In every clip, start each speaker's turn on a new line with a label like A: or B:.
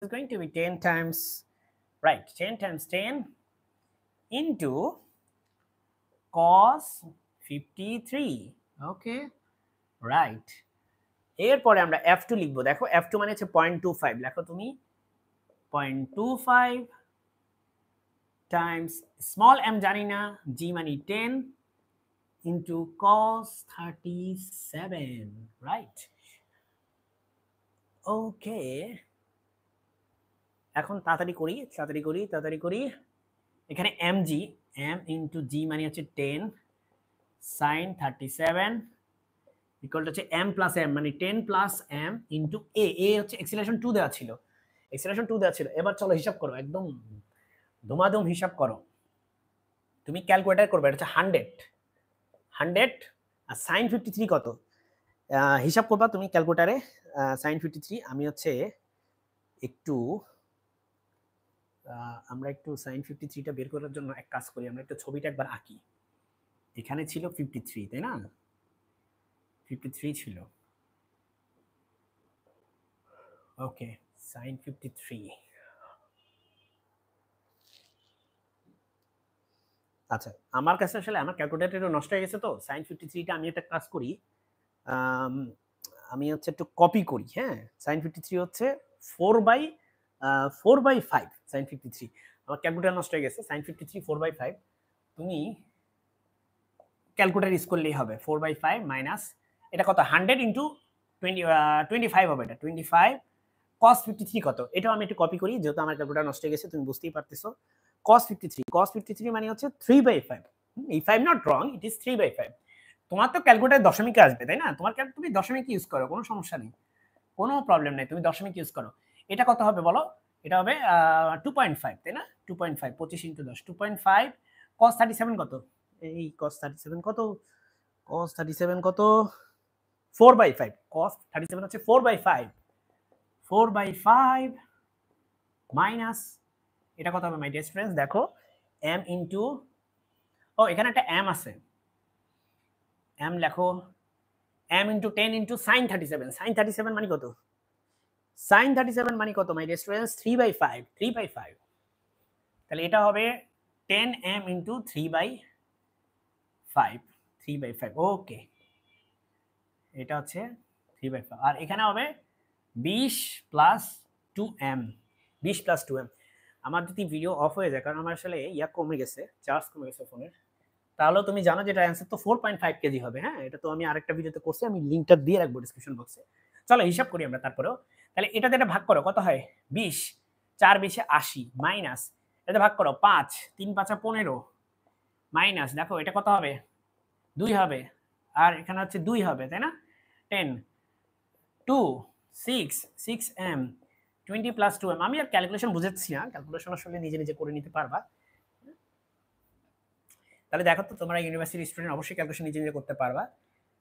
A: is going to be 10 times, right, 10 times 10 into cos 53. Okay, right. এরপরে আমরা f2 লিখবো। দেখো f2 মানে হচ্ছে 0.25, লেখো তুমি 0.25 times small m জানি না, g মানে 10 into cos 37, right? ওকে, এখন তাড়াতাড়ি করি। এখানে mg, m into g মানে হচ্ছে 10 sin 37 ইকুয়াল টু হচ্ছে m প্লাস m মানে 10 প্লাস m ইনটু a হচ্ছে এক্সিলারেশন 2 দেওয়া ছিল, এবার চলো হিসাব করো, একদম ধুমাধুম হিসাব করো। তুমি ক্যালকুলেটর করবে, এটা হচ্ছে 100 আর sin 53 কত হিসাব করবা তুমি ক্যালকুলেটরে। sin 53 আমি হচ্ছে একটু আমরা একটু sin 53 টা বের করার জন্য এক কাজ করি, আমরা একটু ছবিটা একবার আঁকি। এখানে ছিল 53, তাই না? 53 ছিল। ওকে, sin 53। আচ্ছা, আমার কাছে আসলে আমার ক্যালকুলেটর নষ্ট হয়ে গেছে, তো sin 53 টা আমি একটা কাজ করি, আমি হচ্ছে একটু কপি করি। হ্যাঁ, sin 53 হচ্ছে 4/5 sin 53। আমার ক্যালকুলেটর নষ্ট হয়ে গেছে, sin 53 4/5। তুমি ক্যালকুলেটর ইউজ করলেই হবে। 4/5 মাইনাস এটা কত, 100 ইনটু 25 হবে, এটা 25 cos 53 কত, এটাও আমি একটু কপি করি, যেহেতু আমার ক্যালকুলেটর নষ্ট হয়ে গেছে, তুমি বুঝতেই পারতেছো। cos 53 মানে হচ্ছে 3/5। এই 5 নট রং, ইট ইজ 3/5। তোমার তো ক্যালকুলেটর দশমিকে আসবে, তাই না? তুমি দশমিক ইউজ করো, কোনো সমস্যা নেই, কোনো প্রবলেম নেই, তুমি দশমিক ইউজ করো। এটা কত হবে বলো? এটা হবে 2.5, তাই না? 2.5 25 ইনটু 10 2.5 cos 37 কত? এই cos 37 কত? cos 37 কত? 4/5। cos 37 হচ্ছে 4/5 মাইনাস এটা কত হবে মাই ডিয়ার স্টুডেন্টস? দেখো m ইনটু, ও এখানে একটা m আছে, m লেখো, m into 10 into sin 37। sin 37 মানে কত? sin 37 মানে কত মাই ডিয়ার স্টুডেন্টস? 3/5। তাহলে এটা হবে 10m ইনটু 3/5। ওকে, এটা হচ্ছে 3/5, আর এখানে হবে 20 প্লাস 2m। 20 plus 2m। আমার যদি ভিডিও অফ হয়ে যায়, কারণ আমার আসলে ইয়া কমে গেছে, চার্জ কমে গেছে ফোনের, তাহলে তুমি জানো যে এটা অ্যান্সার তো 4.5 কেজি হবে। হ্যাঁ, এটা তো আমি আরেকটা ভিডিওতে করছি, আমি লিংকটা দিয়ে রাখবো ডিসক্রিপশন বক্সে। চলো হিসাব করি আমরা তারপরেও। তাহলে এটাতে এটা ভাগ করো, কত হয়? 20, 4 20 80 মাইনাস এটাতে ভাগ করো 5, 3 5 15 মাইনাস, দেখো এটা কত হবে? 2 হবে, আর এখানে হচ্ছে 2 হবে, তাই না? 10 2 6 6m 20 প্লাস 2m। আমি আর ক্যালকুলেশন বুঝাচ্ছি না, ক্যালকুলেশন আসলে নিজে নিজে করে নিতে পারবা। তাহলে দেখো তো, তোমরা ইউনিভার্সিটি স্টুডেন্ট, অবশ্যই ক্যালকুলেশন নিজে নিজে করতে পারবা।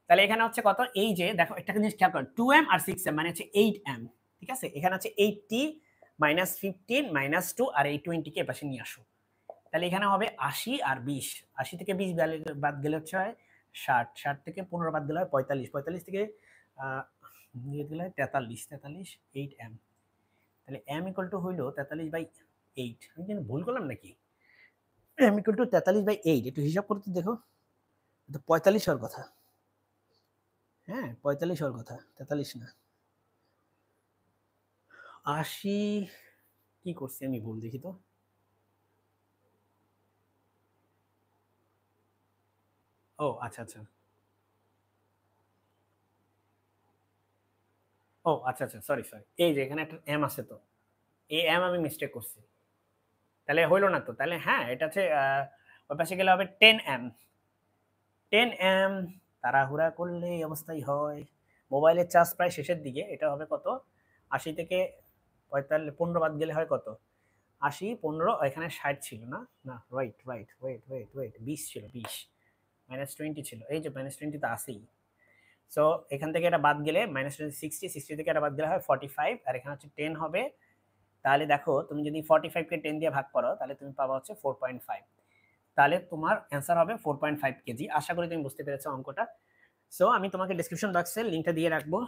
A: তাহলে এখানে হচ্ছে কত, এই যে দেখো একটা জিনিস খেয়াল করো, 2m আর 6m মানে হচ্ছে 8m, ঠিক আছে? এখানে হচ্ছে 80 মাইনাস 15 মাইনাস 2 আর এই 20 কে পাশে নিয়ে আসো। তাহলে এখানে হবে 80 আর 20, 80 থেকে 20 বাদ গেলে হচ্ছে হয় 60, 60 থেকে 15 বাদ গেলে হয় 45, 45 থেকে নিয়ে গেলে হয় 43, 43 8m। তাহলে m ইকুয়াল টু হইলো 43/8। আমি কি ভুল করলাম নাকি? m ইকুয়াল টু 43/8, একটু হিসাব করতে দেখো, তো 45 হওয়ার কথা। হ্যাঁ, 45 হওয়ার কথা, 43 না। 80 কি করছি আমি ভুল, দেখি তো। ও আচ্ছা আচ্ছা, ও আচ্ছা আচ্ছা, সরি সরি, এই যে এখানে একটা m আছে, তো এই m আমি মিস্টেক করছি, তাহলে হইলো না তো। তাহলে হ্যাঁ, এটা হচ্ছে ওই পাশে গেলে হবে 10m। 10m তাড়াহুড়া করলে এই অবস্থাই হয়। মোবাইলের চার্জ প্রায় শেষের দিকে, এটা হবে কত? 80 থেকে 45 15 বাদ গেলে হয় কত? 80 15, এখানে 60 ছিল না, না right right wait wait wait 20 ছিল, 20 মাইনাস 20 ছিল, এই যে মাইনাস 20 তো আসেই। সো এখান থেকে এটা বাদ গেলে মাইনাস 60, 60 থেকে এটা বাদ গেলে হয় 45, আর এখানে হচ্ছে 10 হবে। তাহলে দেখো, তুমি যদি 45 কে 10 দিয়ে ভাগ করো, তাহলে তুমি পাবা হচ্ছে 4.5। তাহলে তোমার অ্যান্সার হবে 4.5 কেজি। আশা করি তুমি বুঝতে পেরেছো অঙ্কটা। সো আমি তোমাকে ডেসক্রিপশন বক্সে লিংকটা দিয়ে রাখবো।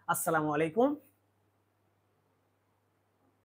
A: আসসালামু আলাইকুম।